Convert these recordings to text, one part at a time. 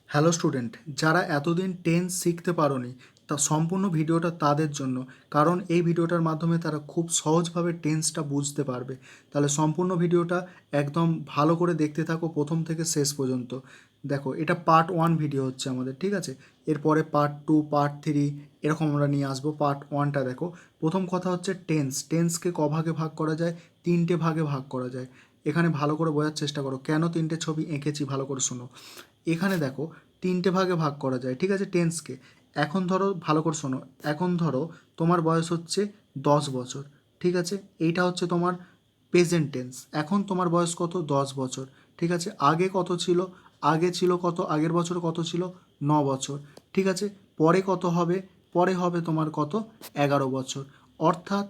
Hello student, যারা এতদিন tense শিখতে পারোনি তা সম্পূর্ণ ভিডিওটা তাদের জন্য। কারণ এই ভিডিওটার মাধ্যমে তারা খুব সহজভাবে টেন্সটা বুঝতে পারবে। তাহলে সম্পূর্ণ ভিডিওটা একদম ভালো করে দেখতে থাকো প্রথম থেকে শেষ পর্যন্ত। দেখো, এটা পার্ট 1 ভিডিও হচ্ছে আমাদের, ঠিক আছে? এরপরে পার্ট 2, পার্ট 3 এরকম আমরা নিয়ে আসবো। পার্ট 1টা দেখো। প্রথম কথা হচ্ছে টেন্সকে ভাগে ভাগ করা যায়? 3টে ভাগে ভাগ করা যায়। এখানে ভালো করে বোঝার চেষ্টা করো, কেন 3টে ছবি এঁকেছি ভালো করে শোনো। এখানে দেখো, 3টে ভাগে ভাগ করা যায়, ঠিক আছে, টেন্সকে। এখন ধরো, ভালো করে শোনো, এখন ধরো তোমার বয়স হচ্ছে 10 বছর, ঠিক আছে? এইটা হচ্ছে তোমার প্রেজেন্ট টেন্স। এখন তোমার বয়স কত? 10 বছর, ঠিক আছে? আগে কত ছিল? আগে ছিল কত? আগের বছর কত ছিল? 9 বছর, ঠিক আছে? পরে কত হবে? পরে হবে তোমার কত? 11 বছর। অর্থাৎ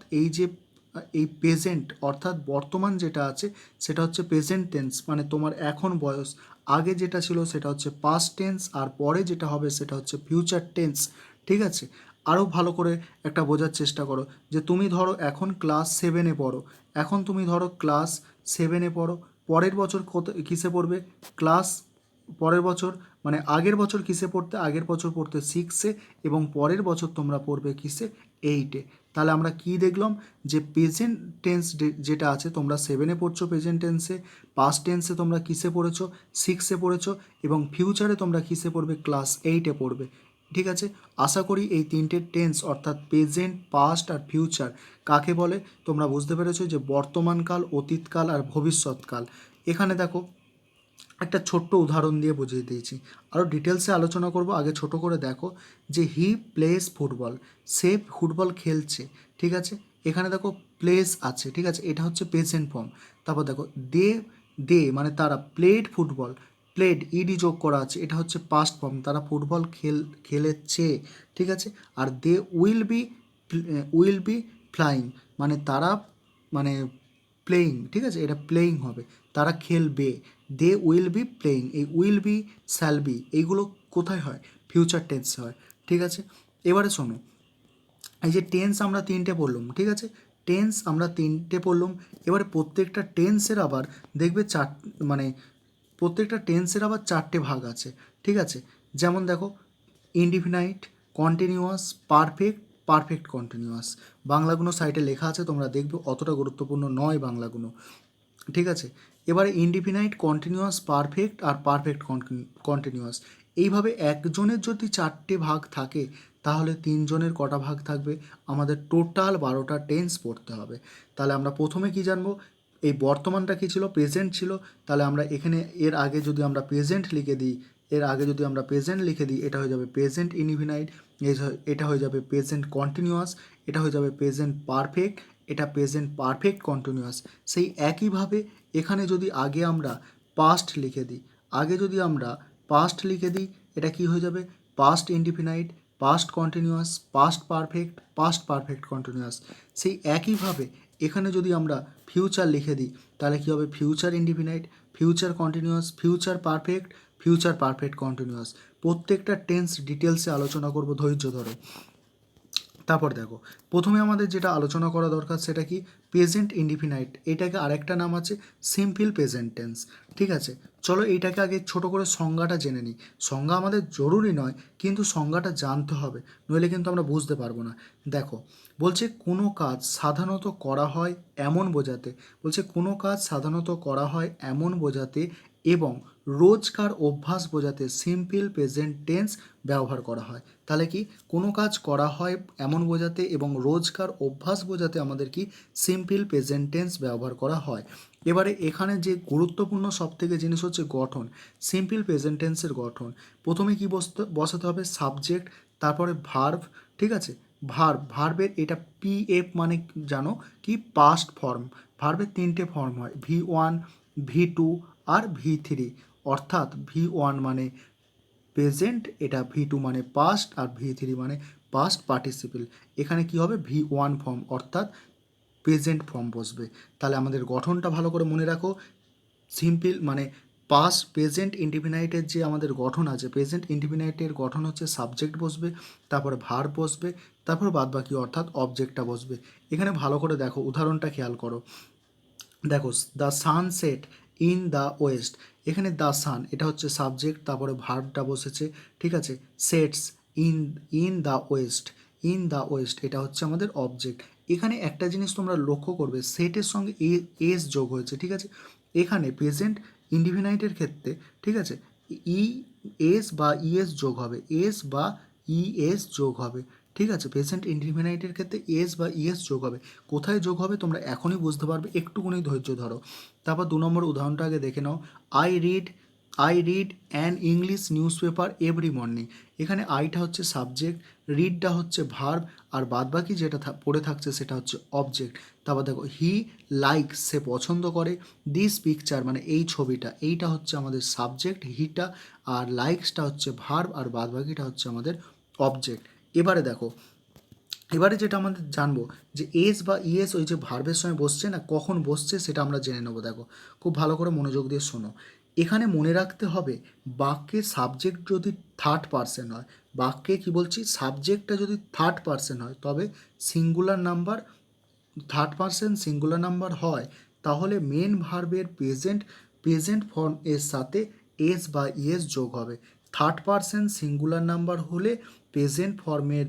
এই প্রেজেন্ট অর্থাৎ বর্তমান যেটা আছে সেটা হচ্ছে প্রেজেন্ট টেন্স, মানে তোমার এখন বয়স। আগে যেটা ছিল সেটা হচ্ছে পাস্ট টেন্স, আর পরে যেটা হবে সেটা হচ্ছে ফিউচার টেন্স, ঠিক আছে? আরও ভালো করে একটা বোঝার চেষ্টা করো, যে তুমি ধরো এখন ক্লাস 7-এ পড়ো। এখন তুমি ধরো ক্লাস 7-এ পড়ো। পরের বছর কত কিসে পড়বে? ক্লাস পরের বছর মানে আগের বছর কিসে পড়তে? আগের বছর পড়তে 6-এ, এবং পরের বছর তোমরা পড়বে কিসে? 8-এ। তাহলে আমরা কি দেখলাম? যে প্রেজেন্ট টেন্স যেটা আছে, তোমরা 7-এ পড়ছো প্রেজেন্ট টেন্সে, পাস্ট টেন্সে তোমরা কিসে পড়েছো? 6-এ পড়েছো, এবং ফিউচারে তোমরা কিসে পড়বে? ক্লাস 8-এ পড়বে, ঠিক আছে? আশা করি এই 3টে টেন্স অর্থাৎ প্রেজেন্ট, পাস্ট আর ফিউচার কাকে বলে তোমরা বুঝতে পেরেছো, যে বর্তমানকাল, অতীতকাল আর ভবিষ্যৎকাল। এখানে দেখো, একটা ছোট্ট উদাহরণ দিয়ে বুঝিয়ে দিয়েছি। আরও ডিটেলসে আলোচনা করব, আগে ছোট করে দেখো। যে he plays football, say football খেলছে, ঠিক আছে? এখানে দেখো প্লেস আছে, ঠিক আছে, এটা হচ্ছে প্রেজেন্ট ফর্ম। তারপর দেখো দে, দে মানে তারা প্লেড ফুটবল, প্লেড ইডি যোগ করা আছে, এটা হচ্ছে পাস্ট ফর্ম, তারা ফুটবল খেলেছে, ঠিক আছে? আর দে উইল বি ফ্লাইং, মানে তারা, মানে প্লেয়িং, ঠিক আছে, এটা প্লেয়িং হবে, তারা খেলবে। দে উইল বি প্লেয়িং, এই উইল বি, শ্যাল বি, এইগুলো কোথায় হয়? ফিউচার টেন্সে হয়, ঠিক আছে? এবারে শোনো, এই যে টেন্স আমরা 3টে পড়লাম, ঠিক আছে? টেন্স আমরা 3টে পড়লাম। এবারে প্রত্যেকটা টেন্সের আবার দেখবে মানে প্রত্যেকটা টেন্সের আবার 4টে ভাগ আছে, ঠিক আছে? যেমন দেখো, indefinite, continuous, perfect, perfect continuous. বাংলাগুলো সাইডে লেখা আছে, তোমরা দেখবে, অতটা গুরুত্বপূর্ণ নয় বাংলাগুলো, ঠিক আছে? এবারে ইনডিফিনাইট, কন্টিনিউয়াস, পারফেক্ট আর পারফেক্ট কন্টিনিউয়াস। এইভাবে একজনের যদি 4টে ভাগ থাকে, তাহলে 3জনের কটা ভাগ থাকবে? আমাদের টোটাল 12টা টেন্স পড়তে হবে। তাহলে আমরা প্রথমে কি জানবো? এই বর্তমানটা কী ছিল? প্রেজেন্ট ছিল। তাহলে আমরা এখানে এর আগে যদি আমরা প্রেজেন্ট লিখে দিই, এটা হয়ে যাবে প্রেজেন্ট ইনডিফিনাইট, এটা হয়ে যাবে প্রেজেন্ট কন্টিনিউয়াস, এটা হয়ে যাবে প্রেজেন্ট পারফেক্ট, এটা প্রেজেন্ট পারফেক্ট কন্টিনিউয়াস। সেই একইভাবে এখানে যদি আগে আমরা পাস্ট লিখে দিই, এটা কি হয়ে যাবে? Past indefinite, past continuous, past perfect, past perfect continuous. সেই একইভাবে এখানে যদি আমরা ফিউচার লিখে দিই, তাহলে কী হবে? Future indefinite, future continuous, future perfect, future perfect continuous. প্রত্যেকটা টেন্স ডিটেলসে আলোচনা করব, ধৈর্য ধরো। তারপর দেখো, প্রথমে আমাদের যেটা আলোচনা করা দরকার সেটা কি? প্রেজেন্ট ইনডিফিনাইট, এটাকে আরেকটা নাম আছে সিম্পল প্রেজেন্ট টেন্স, ঠিক আছে? চলো এইটাকে আগে ছোট করে সংজ্ঞাটা জেনে নিই। সংজ্ঞা আমাদের জরুরি নয়, কিন্তু সংজ্ঞাটা জানতে হবে, নইলে কিন্তু আমরা বুঝতে পারবো না। দেখো, বলছে কোনো কাজ সাধারণত করা হয় এমন বোঝাতে, এবং রোজকার অভ্যাস বোঝাতে সিম্পল প্রেজেন্ট টেন্স ব্যবহার করা হয়। তাহলে কি? কোনো কাজ করা হয় এমন বোঝাতে এবং রোজকার অভ্যাস বোঝাতে আমাদের কি সিম্পল প্রেজেন্ট টেন্স ব্যবহার করা হয়। এবারে এখানে যে গুরুত্বপূর্ণ সবথেকে জিনিস হচ্ছে গঠন, সিম্পল প্রেজেন্ট টেন্সের গঠন। প্রথমে কি বসাতে হবে? সাবজেক্ট, তারপরে ভার্ব, ঠিক আছে? ভার্বের এটা পিএফ মানে জানো কি? Past form. ভার্বের 3টে ফর্ম হয়, V1, V2 আর V3। অর্থাৎ V1 মানে প্রেজেন্ট, এটা V2 মানে পাস্ট, আর V3 মানে পাস্ট পার্টিসিপেল। এখানে কি হবে? V1 ফর্ম অর্থাৎ প্রেজেন্ট ফর্ম বসবে। তাহলে আমাদের গঠনটা ভালো করে মনে রাখো। সিম্পল মানে পাস্ট প্রেজেন্ট ইনডিফিনাইটের যে আমাদের গঠন আছে, প্রেজেন্ট ইনডিফিনাইটের গঠন হচ্ছে সাবজেক্ট বসবে, তারপরে ভার্ব বসবে, তারপর বাদবাকি অর্থাৎ অবজেক্টটা বসবে। এখানে ভালো করে দেখো, উদাহরণটা খেয়াল করো। দেখো, the sunset in the West, এখানে দ্য সান এটা হচ্ছে সাবজেক্ট, তারপরে ভার্বটা বসেছে, ঠিক আছে। Sets in in the West, in the West এটা হচ্ছে আমাদের অবজেক্ট। এখানে একটা জিনিস তোমরা লক্ষ্য করবে, সেটের সঙ্গে এস যোগ হয়েছে, ঠিক আছে। এখানে প্রেজেন্ট ইনডিফিনাইটের ক্ষেত্রে, ঠিক আছে, ই এস বা ইএস যোগ হবে, এস বা ইএস যোগ হবে, ঠিক আছে। প্রেজেন্ট ইনডিফিনাইটের ক্ষেত্রে এস বা ইএস যোগ হবে। কোথায় যোগ হবে তোমরা এখনই বুঝতে পারবে, একটুকুনি ধৈর্য ধরো। তারপর 2 নম্বর উদাহরণটা আগে দেখে নাও। I read I read an English newspaper every morning. এখানে আইটা হচ্ছে সাবজেক্ট, রিডটা হচ্ছে ভার্ব, আর বাদবাকি যেটা পড়ে থাকছে সেটা হচ্ছে অবজেক্ট। তারপর দেখো হি লাইক সে পছন্দ করে, দিস পিকচার মানে এই ছবিটা, এইটা হচ্ছে আমাদের সাবজেক্ট হিটা, আর লাইকসটা হচ্ছে ভার্ব, আর বাদবাকিটা হচ্ছে আমাদের অবজেক্ট। এবারে দেখো, এবারে যেটা আমাদের জানবো যে এস বা ইএস ওই যে ভার্বের সঙ্গে বসছে না, কখন বসছে সেটা আমরা জেনে নেবো। দেখো খুব ভালো করে মনোযোগ দিয়ে শোনো। এখানে মনে রাখতে হবে বাক্যে সাবজেক্ট যদি থার্ড পারসন হয়, বাক্যে কি বলছি, সাবজেক্টটা যদি থার্ড পারসন হয় তবে singular number, third person singular number হয়, তাহলে মেন ভার্বের প্রেজেন্ট ফর্ম এর সাথে এস বা ইএস যোগ হবে। থার্ড পারসন সিঙ্গুলার নাম্বার হলে প্রেজেন্ট ফর্মের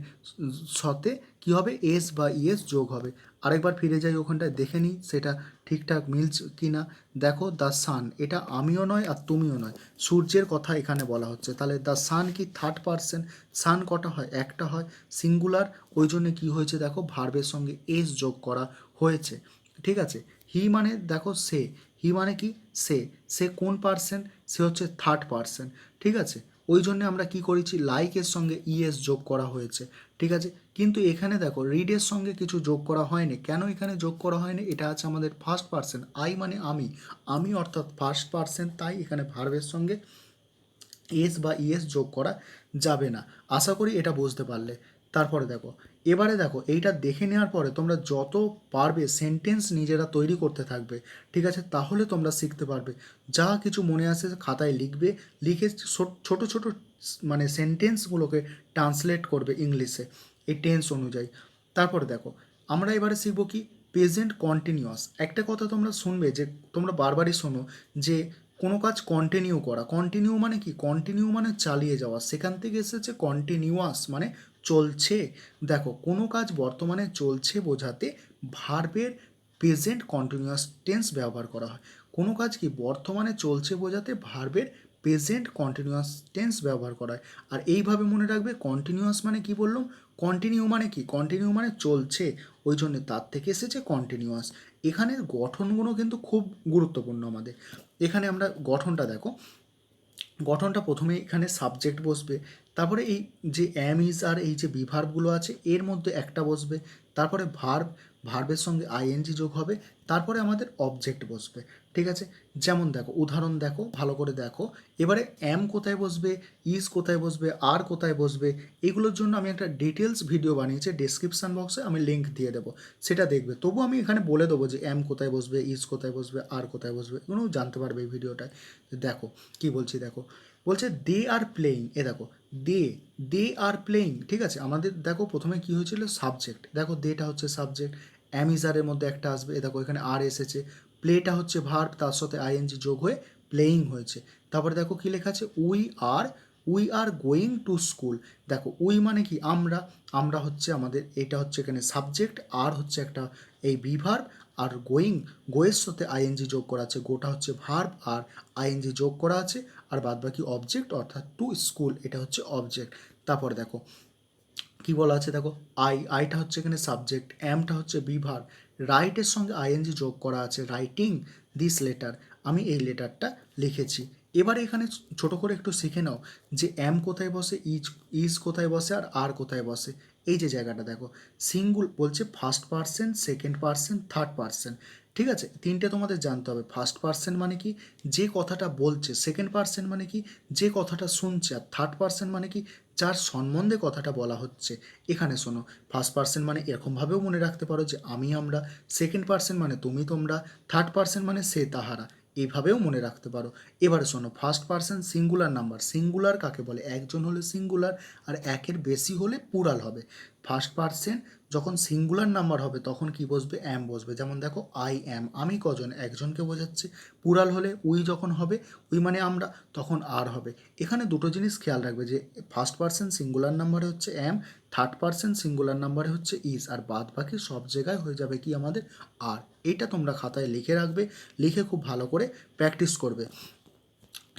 সাথে কী হবে, এস বা ইএস যোগ হবে। আরেকবার ফিরে যাই ওখানটায়, দেখে নিই সেটা ঠিকঠাক মিলছে কি না। দেখো দ্য সান এটা আমিও নয় আর তুমিও নয়, সূর্যের কথা এখানে বলা হচ্ছে। তাহলে দ্য সান কি থার্ড পারসন, সান কটা হয়, একটা হয়, সিঙ্গুলার, ওই জন্য কী হয়েছে দেখো ভার্বের সঙ্গে এস যোগ করা হয়েছে, ঠিক আছে। হি মানে দেখো সে, হি মানে কি সে, সে কোন পার্সন, সে হচ্ছে থার্ড পার্সন, ঠিক আছে। ওই জন্য আমরা কি করেছি, লাইকের সঙ্গে ইএস যোগ করা হয়েছে, ঠিক আছে। কিন্তু এখানে দেখো রিডের সঙ্গে কিছু যোগ করা হয়নি, কেন এখানে যোগ করা হয়নি, এটা আছে আমাদের ফার্স্ট পার্সন, আই মানে আমি, আমি অর্থাৎ ফার্স্ট পার্সন, তাই এখানে ভার্বের সঙ্গে এস বা ইএস যোগ করা যাবে না। আশা করি এটা বুঝতে পারলে। তারপরে দেখো, এবারে দেখো এইটা দেখে নেওয়ার পরে তোমরা যত পারবে সেন্টেন্স নিজেরা তৈরি করতে থাকবে, ঠিক আছে। তাহলে তোমরা শিখতে পারবে, যা কিছু মনে আসে খাতায় লিখবে, লিখে ছোট ছোট মানে সেন্টেন্সগুলোকে ট্রান্সলেট করবে ইংলিশে এই টেন্স অনুযায়ী। তারপরে দেখো আমরা এবারে শিখবো কি, প্রেজেন্ট কন্টিনিউয়াস। একটা কথা তোমরা শুনবে যে, তোমরা বারবারই শোনো যে কোনো কাজ কন্টিনিউ করা, কন্টিনিউ মানে কি, কন্টিনিউ মানে চালিয়ে যাওয়া, সেখান থেকে এসেছে কন্টিনিউয়াস মানে চলছে। দেখো কোনো কাজ বর্তমানে চলছে বোঝাতে ভার্বের প্রেজেন্ট কন্টিনিউয়াস টেন্স ব্যবহার করা হয়। কোনো কাজ কি বর্তমানে চলছে বোঝাতে ভার্বের প্রেজেন্ট কন্টিনিউয়াস টেন্স ব্যবহার করা হয়। আর এইভাবে মনে রাখবে কন্টিনিউয়াস মানে কি বললাম, কন্টিনিউ মানে কি, কন্টিনিউ মানে চলছে, ওই জন্য তার থেকে এসেছে কন্টিনিউয়াস। এখানের গঠনগুলো কিন্তু খুব গুরুত্বপূর্ণ আমাদের। এখানে আমরা গঠনটা দেখো, গঠনটা প্রথমে এখানে সাবজেক্ট বসবে, তারপরে এই যে অ্যাম ইজ আর এই যে বিভার্বগুলো আছে এর মধ্যে একটা বসবে, তারপরে ভার্বের সঙ্গে আইএনজি যোগ হবে, তারপরে আমাদের অবজেক্ট বসবে, ঠিক আছে। যেমন দেখো উদাহরণ দেখো ভালো করে দেখো, এবারে অ্যাম কোথায় বসবে, ইজ কোথায় বসবে, আর কোথায় বসবে, এগুলোর জন্য আমি একটা ডিটেলস ভিডিও বানিয়েছি, ডেসক্রিপশান বক্সে আমি লিঙ্ক দিয়ে দেবো, সেটা দেখবে। তবু আমি এখানে বলে দেবো যে অ্যাম কোথায় বসবে, ইজ কোথায় বসবে, আর কোথায় বসবে, এগুলোও জানতে পারবে এই ভিডিওটায়। দেখো কি বলছি, দেখো বলছে দে আর প্লেয়িং, এ দেখো দে দে আর প্লেয়িং, ঠিক আছে। আমাদের দেখো প্রথমে কি হয়েছিল, সাবজেক্ট, দেখো দেটা হচ্ছে সাবজেক্ট, অ্যামিজারের মধ্যে একটা আসবে, এ দেখো এখানে আর এসেছে, প্লেটা হচ্ছে ভার্ব, তার সাথে আইএনজি যোগ হয়ে প্লেয়িং হয়েছে। তারপরে দেখো কি লেখা আছে, we are going to school. দেখো উই মানে কি আমরা, আমরা হচ্ছে আমাদের, এটা হচ্ছে এখানে সাবজেক্ট, আর হচ্ছে একটা এই বিভার্ব, আর গোয়ের সাথে আইএনজি যোগ করা আছে, গোটা হচ্ছে ভার্ব আর আইএনজি যোগ করা আছে, আর বাদবাকি অবজেক্ট অর্থাৎ টু স্কুল এটা হচ্ছে অবজেক্ট। তারপরে দেখো কি বলা আছে, দেখো আইটা হচ্ছে এখানে সাবজেক্ট, অ্যামটা হচ্ছে বিভার্ব, রাইটের সঙ্গে আইএনজি যোগ করা আছে, রাইটিং দিস লেটার, আমি এই লেটারটা লিখেছি। এবারে এখানে ছোট করে একটু শিখে নাও যে অ্যাম কোথায় বসে, ইজ কোথায় বসে, আর কোথায় বসে। এই যে জায়গাটা দেখো, বলছে first person, second person, third person, ঠিক আছে। তিনটে তোমাদের জানতে হবে, ফার্স্ট পার্সন মানে কি, যে কথাটা বলছে, সেকেন্ড পার্সন মানে কি, যে কথাটা শুনছে, আর থার্ড পার্সন মানে কি, যার সম্বন্ধে কথাটা বলা হচ্ছে। এখানে শোনো, ফার্স্ট পার্সন মানে এরকমভাবেও মনে রাখতে পারো যে আমি আমরা, সেকেন্ড পার্সন মানে তুমি তোমরা, থার্ড পার্সন মানে সে তাহারা, এইভাবেও মনে রাখতে পারো। এবারে শোনো, first person singular number, singular কাকে বলে, একজন হলে সিঙ্গুলার, আর একের বেশি হলে প্লুরাল হবে। ফার্স্ট পার্সন যখন সিঙ্গুলার নাম্বার হবে তখন কি বসবে, অ্যাম বসবে। যেমন দেখো আই অ্যাম, আমি কজন, একজনকে বোঝাচ্ছে। প্লুরাল হলে উই যখন হবে, উই মানে আমরা, তখন আর হবে। এখানে দুটো জিনিস খেয়াল রাখবে যে ফার্স্ট পার্সন সিঙ্গুলার নাম্বারে হচ্ছে অ্যাম, থার্ড পার্সন সিঙ্গুলার নাম্বারে হচ্ছে ইজ, আর বাদ বাকি সব জায়গায় হয়ে যাবে কি আমাদের আর। এইটা তোমরা খাতায় লিখে রাখবে, লিখে খুব ভালো করে প্র্যাকটিস করবে।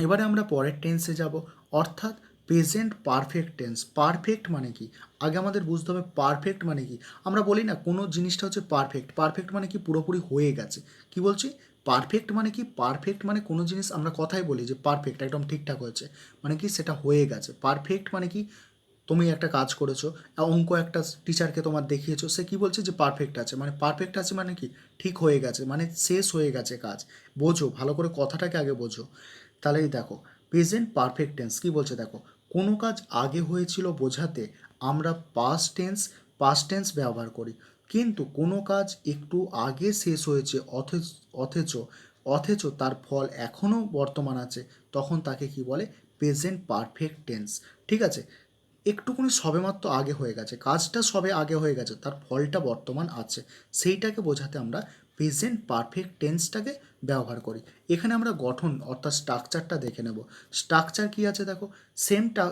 এবারে আমরা পরের টেন্সে যাব, অর্থাৎ প্রেজেন্ট পারফেক্ট টেন্স। পারফেক্ট মানে কি, আগে আমাদের বুঝতে হবে পারফেক্ট মানে কি। আমরা বলি না কোনো জিনিসটা হচ্ছে পারফেক্ট, পারফেক্ট মানে কি পুরোপুরি হয়ে গেছে। কি বলছি, পারফেক্ট মানে কি, পারফেক্ট মানে কোনো জিনিস আমরা কথাই বলি যে পারফেক্ট একদম ঠিকঠাক হয়েছে, মানে কি সেটা হয়ে গেছে। পারফেক্ট মানে কি, তুমি একটা কাজ করেছো, অঙ্ক একটা টিচারকে তোমার দেখিয়েছো, সে কি বলছে যে পারফেক্ট আছে, মানে পারফেক্ট আছে মানে কি ঠিক হয়ে গেছে, মানে শেষ হয়ে গেছে কাজ। বোঝো ভালো করে কথাটাকে আগে বোঝো। তাহলেই দেখো প্রেজেন্ট পারফেক্ট টেন্স কী বলছে দেখো, কোনো কাজ আগে হয়েছিল বোঝাতে আমরা পাস্ট টেন্স ব্যবহার করি, কিন্তু কোনো কাজ একটু আগে শেষ হয়েছে অথচ অথচ তার ফল এখনও বর্তমান আছে, তখন তাকে কি বলে, প্রেজেন্ট পারফেক্ট টেন্স। ঠিক আছে, একটুকুনি সবেমাত্র আগে হয়ে গেছে, কাজটা সবে আগে হয়ে গেছে, তার ফলটা বর্তমান আছে, সেইটাকে বোঝাতে আমরা প্রেজেন্ট পারফেক্ট টেন্সটাকে ব্যবহার করি। এখানে আমরা গঠন অর্থাৎ স্ট্রাকচারটা দেখে নেব। স্ট্রাকচার কি আছে দেখো, সেমটা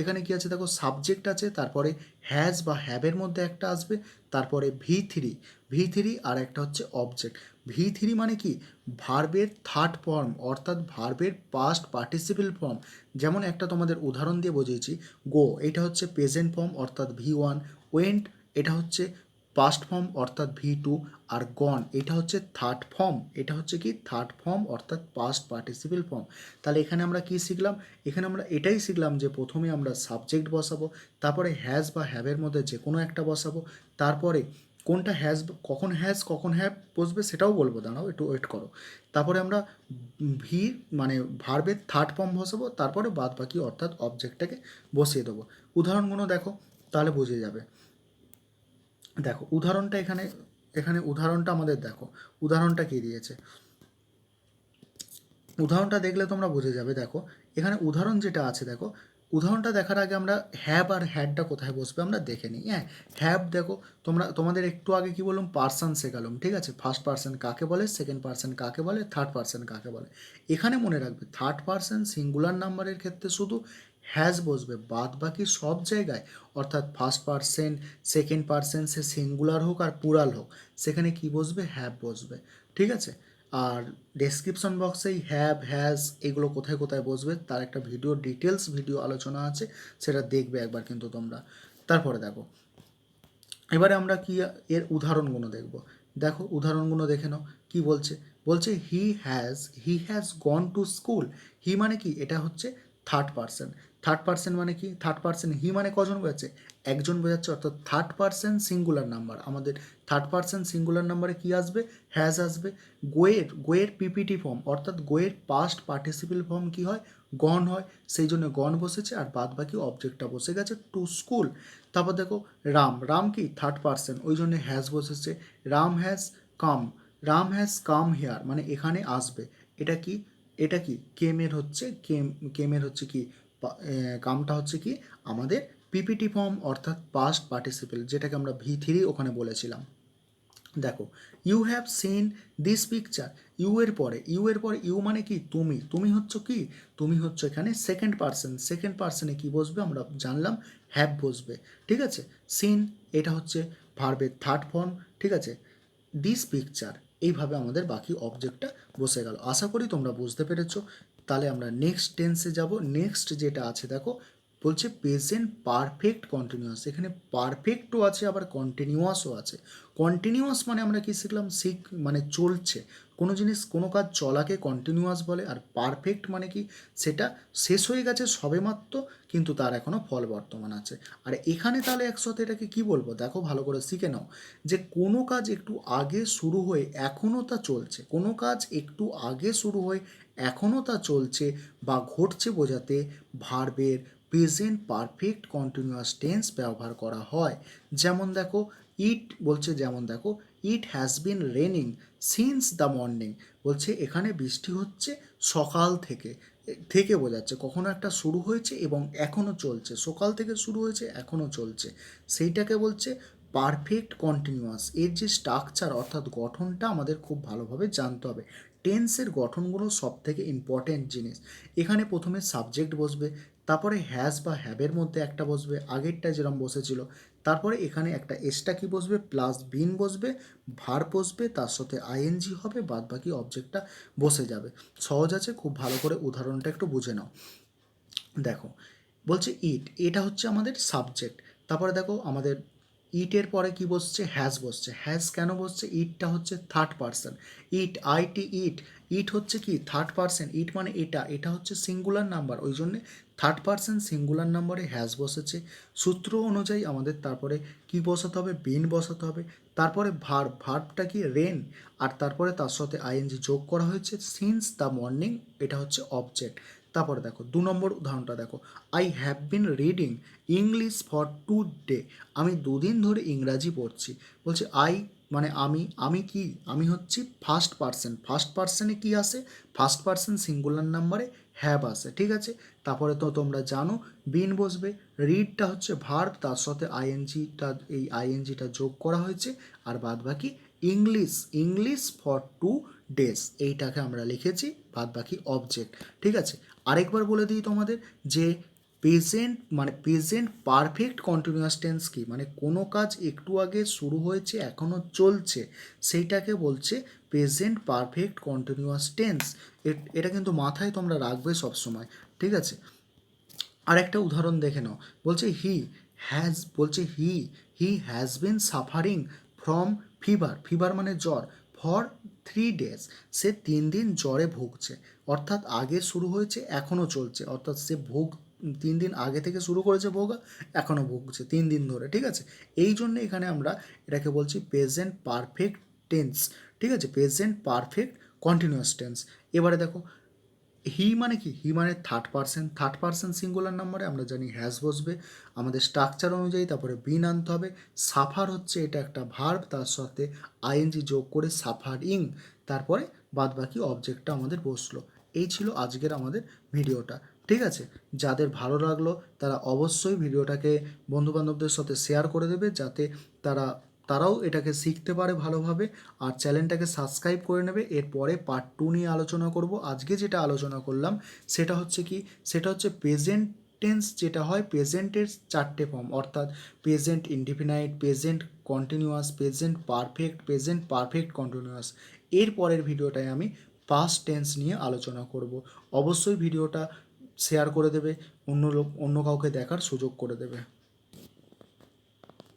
এখানে কি আছে দেখো, সাবজেক্ট আছে, তারপরে হ্যাজ বা হ্যাভের মধ্যে একটা আসবে, তারপরে ভি থ্রি আর একটা হচ্ছে অবজেক্ট। ভি3 মানে কি, ভার্বের থার্ড ফর্ম অর্থাৎ ভার্বের পাস্ট পার্টিসিপেল ফর্ম। যেমন একটা তোমাদের উদাহরণ দিয়ে বুঝিয়েছি, গো এটা হচ্ছে প্রেজেন্ট ফর্ম অর্থাৎ ভি1, ওয়েন্ট এটা হচ্ছে পাস্ট ফর্ম অর্থাৎ ভি2, আর গন এটা হচ্ছে থার্ড ফর্ম, এটা হচ্ছে কি থার্ড ফর্ম অর্থাৎ পাস্ট পার্টিসিপেল ফর্ম। তাহলে এখানে আমরা কি শিখলাম, এখানে আমরা এটাই শিখলাম যে প্রথমে আমরা সাবজেক্ট বসাবো, তারপরে হ্যাজ বা হ্যাভের মধ্যে যে কোনো একটা বসাবো, তারপরে কোনটা হ্যাজ কখন হ্যাভ বসবে সেটাও বলবো, দাঁড়াও একটু ওয়েট করো। তারপরে আমরা ভি মানে ভার্বের থার্ড ফর্ম বসাবো, তারপরে বাদ বাকি অর্থাৎ অবজেক্টটাকে বসিয়ে দেবো। উদাহরণগুলো দেখো, তাহলে বুঝে যাবে। দেখো উদাহরণটা এখানে এখানে উদাহরণটা আমাদের দেখো, উদাহরণটা কী দিয়েছে, উদাহরণটা দেখলে তোমরা বুঝে যাবে। দেখো এখানে উদাহরণ যেটা আছে দেখো, উদাহরণটা দেখার আগে আমরা হ্যাভ আর হ্যাডটা কোথায় বসবে আমরা দেখে নিই। হ্যাঁ, হ্যাভ দেখো, তোমাদের একটু আগে কি বললাম, পার্সন শেখালাম। ঠিক আছে, ফার্স্ট পার্সন কাকে বলে, সেকেন্ড পার্সন কাকে বলে, থার্ড পার্সন কাকে বলে। এখানে মনে রাখবে থার্ড পার্সন সিঙ্গুলার নাম্বারের ক্ষেত্রে শুধু হ্যাজ বসবে, বাদ বাকি সব জায়গায় অর্থাৎ ফার্স্ট পার্সন সেকেন্ড পার্সন সে সিঙ্গুলার হোক আর প্লুরাল হোক, সেখানে কি বসবে, হ্যাভ বসবে। ঠিক আছে, আর ডেসক্রিপশন বক্সেই হ্যাভ হ্যাজ এগুলো কোথায় কোথায় বসবে তার একটা ডিটেলস ভিডিও আলোচনা আছে, সেটা দেখবে একবার কিন্তু তোমরা। তারপরে দেখো, এবারে আমরা কি এর উদাহরণগুলো দেখব। দেখো উদাহরণগুলো দেখে নাও কি বলছে, বলছে he has gone to school. He মানে কি, এটা হচ্ছে থার্ড পার্সন। থার্ড পার্সন মানে কি, থার্ড পার্সন হি মানে কজন বোঝাচ্ছে, একজন বোঝাচ্ছে, অর্থাৎ থার্ড পার্সন সিঙ্গুলার নাম্বার। আমাদের থার্ড পার্সন সিঙ্গুলার নাম্বারে কি আসবে, হ্যাজ আসবে। গোয়ের পিপিটি ফর্ম অর্থাৎ গোয়ের পাস্ট পার্টিসিপেল ফর্ম কি হয়, গন হয়, সেই জন্য গন বসেছে, আর বাদ বাকি অবজেক্টটা বসে গেছে টু স্কুল। তারপর দেখো রাম কি থার্ড পার্সন, ওই জন্য হ্যাজ বসেছে। Ram has come, Ram has come here মানে এখানে আসবে। এটা কি, এটা কি কেমের হচ্ছে কেমের হচ্ছে কি, কামটা হচ্ছে কি আমাদের পিপিটি ফর্ম অর্থাৎ পাস্ট পার্টিসিপেল, যেটাকে আমরা ভি3 ওখানে বলেছিলাম। দেখো you have seen this picture, you এর পরে ইউ মানে কি, তুমি হচ্ছে কি, তুমি হচ্ছে এখানে সেকেন্ড পার্সনে কি বসবে আমরা জানলাম, হ্যাভ বসবে। ঠিক আছে, সিন এটা হচ্ছে ভার্বের থার্ড ফর্ম। ঠিক আছে, দিস পিকচার এইভাবে আমাদের বাকি অবজেক্টটা বসে গেল। আশা করি তোমরা বুঝতে পেরেছো। তাহলে আমরা নেক্সট টেন্সে যাব। নেক্সট যেটা আছে দেখো, বলছে প্রেজেন্ট পারফেক্ট কন্টিনিউয়াস। এখানে পারফেক্টও আছে আবার কন্টিনিউয়াসও আছে। কন্টিনিউয়াস মানে আমরা কি শিখলাম, মানে চলছে, কোনো জিনিস কোনো কাজ চলাকে কন্টিনিউয়াস বলে। আর পারফেক্ট মানে কি, সেটা শেষ হয়ে গেছে সবেমাত্র কিন্তু তার এখনও ফল বর্তমান আছে। আর এখানে তাহলে একসাথে এটাকে কি বলবো দেখো, ভালো করে শিখে নাও যে কোনো কাজ একটু আগে শুরু হয়ে এখনও তা চলছে, কোনো কাজ একটু আগে শুরু হয়ে এখনও তা চলছে বা ঘটছে বোঝাতে ভার্বের প্রেজেন্ট পারফেক্ট কন্টিনিউয়াস টেন্স ব্যবহার করা হয়। যেমন দেখো যেমন দেখো it has been raining since the morning, বলছে এখানে বৃষ্টি হচ্ছে সকাল থেকে, থেকে বোঝাচ্ছে কখনো একটা শুরু হয়েছে এবং এখনও চলছে, সকাল থেকে শুরু হয়েছে এখনও চলছে, সেইটাকে বলছে পারফেক্ট কন্টিনিউয়াস এর যে স্ট্রাকচার অর্থাৎ গঠনটা আমাদের খুব ভালোভাবে জানতে হবে। টেন্সের গঠনগুলো সব থেকে ইম্পর্টেন্ট জিনিস। এখানে প্রথমে সাবজেক্ট বসবে, তারপরে হ্যাজ বা হ্যাবের মধ্যে একটা বসবে, আগেরটা যেরকম বসেছিল। তারপরে এখানে একটা এক্সট্রা কি বসবে, প্লাস বিন বসবে, ভার বসবে, তার সাথে আইএনজি হবে, বাদ বাকি অবজেক্টটা বসে যাবে। সহজ আছে, খুব ভালো করে উদাহরণটা একটু বুঝে নাও। দেখো বলছে ইট, এটা হচ্ছে আমাদের সাবজেক্ট। তারপরে দেখো আমাদের ইটের পরে কি বসছে, হ্যাজ বসছে। হ্যাজ কেন বসছে, ইটটা হচ্ছে থার্ড পারসন। ইট, আইটি ইট, ইট হচ্ছে কি থার্ড পারসন। ইট মানে এটা, এটা হচ্ছে সিঙ্গুলার নাম্বার, ওই জন্যে থার্ড পারসন সিঙ্গুলার নাম্বারে হ্যাজ বসেছে। সূত্র অনুযায়ী আমাদের তারপরে কি বসাতে হবে, বিন বসাতে হবে। তারপরে ভার্ব, ভার্বটা কি রেন, আর তারপরে তার সাথে আইএনজি যোগ করা হয়েছে, সিন্স দ্য মর্নিং, এটা হচ্ছে অবজেক্ট। তারপরে দেখো 2 নম্বর উদাহরণটা দেখো, I have been reading English for 2 day, আমি 2 দিন ধরে ইংরাজি পড়ছি। বলছে আই মানে আমি, আমি কি, আমি হচ্ছি ফার্স্ট পার্সন। ফার্স্ট পার্সনে কি আসে, ফার্স্ট পার্সন সিঙ্গুলার নাম্বারে হ্যাভ আসে, ঠিক আছে। তারপরে তো তোমরা জানো বিন বসবে। রিডটা হচ্ছে ভার্ব, তার সাথে আইএনজিটা, এই আইএনজিটা যোগ করা হয়েছে, আর বাদ বাকি ইংলিশ, ইংলিশ ফর 2 ডেজ, এইটাকে আমরা লিখেছি বাদ বাকি অবজেক্ট, ঠিক আছে। আরেকবার বলে দিই তোমাদের যে প্রেজেন্ট মানে প্রেজেন্ট পারফেক্ট কন্টিনিউয়াস টেন্স কি, মানে কোনো কাজ একটু আগে শুরু হয়েছে এখনও চলছে, সেইটাকে বলছে প্রেজেন্ট পারফেক্ট কন্টিনিউয়াস টেন্স। এটা কিন্তু মাথায় তোমরা রাখবে সবসময়, ঠিক আছে। আরেকটা উদাহরণ দেখে নাও, বলছে হি হ্যাজ, বলছে he has been suffering from fever, fever মানে জ্বর, ফর 3 ডেজ, সে 3 দিন জ্বরে ভুগছে। অর্থাৎ আগে শুরু হয়েছে এখনও চলছে, অর্থাৎ সে 3 দিন আগে থেকে শুরু করেছে ভোগা, এখনও ভুগছে 3 দিন ধরে, ঠিক আছে। এই জন্য এখানে আমরা এটাকে বলছি প্রেজেন্ট পারফেক্ট টেন্স, ঠিক আছে, প্রেজেন্ট পারফেক্ট কন্টিনিউয়াস টেন্স। এবারে দেখো হি মানে কি, হি মানে third person, third person singular নাম্বারে আমরা জানি হ্যাজ বসবে আমাদের স্ট্রাকচার অনুযায়ী, তারপরে বিন আনতে হবে। সাফার হচ্ছে এটা একটা ভার্ব, তার সাথে আইএনজি যোগ করে সাফারিং, তারপরে বাদ বাকি অবজেক্টটা আমাদের বসলো। এই ছিল আজকের আমাদের ভিডিওটা, ঠিক আছে। যাদের ভালো লাগলো তারা অবশ্যই ভিডিওটাকে বন্ধুবান্ধবদের সাথে শেয়ার করে দেবে, যাতে তারাও এটাকে শিখতে পারে ভালোভাবে। আর চ্যানেলটাকে সাবস্ক্রাইব করে নেবে। এরপরে পার্ট 2 নিয়ে আলোচনা করব। আজকে যেটা আলোচনা করলাম সেটা হচ্ছে কি, সেটা হচ্ছে প্রেজেন্ট টেন্স, যেটা হয় প্রেজেন্টের 4টে ফর্ম, অর্থাৎ present indefinite, present continuous, present perfect, present perfect continuous. এর পরের ভিডিওটায় আমি পাস্ট টেন্স নিয়ে আলোচনা করব। অবশ্যই ভিডিওটা শেয়ার করে দেবে, অন্য কাউকে দেখার সুযোগ করে দেবে।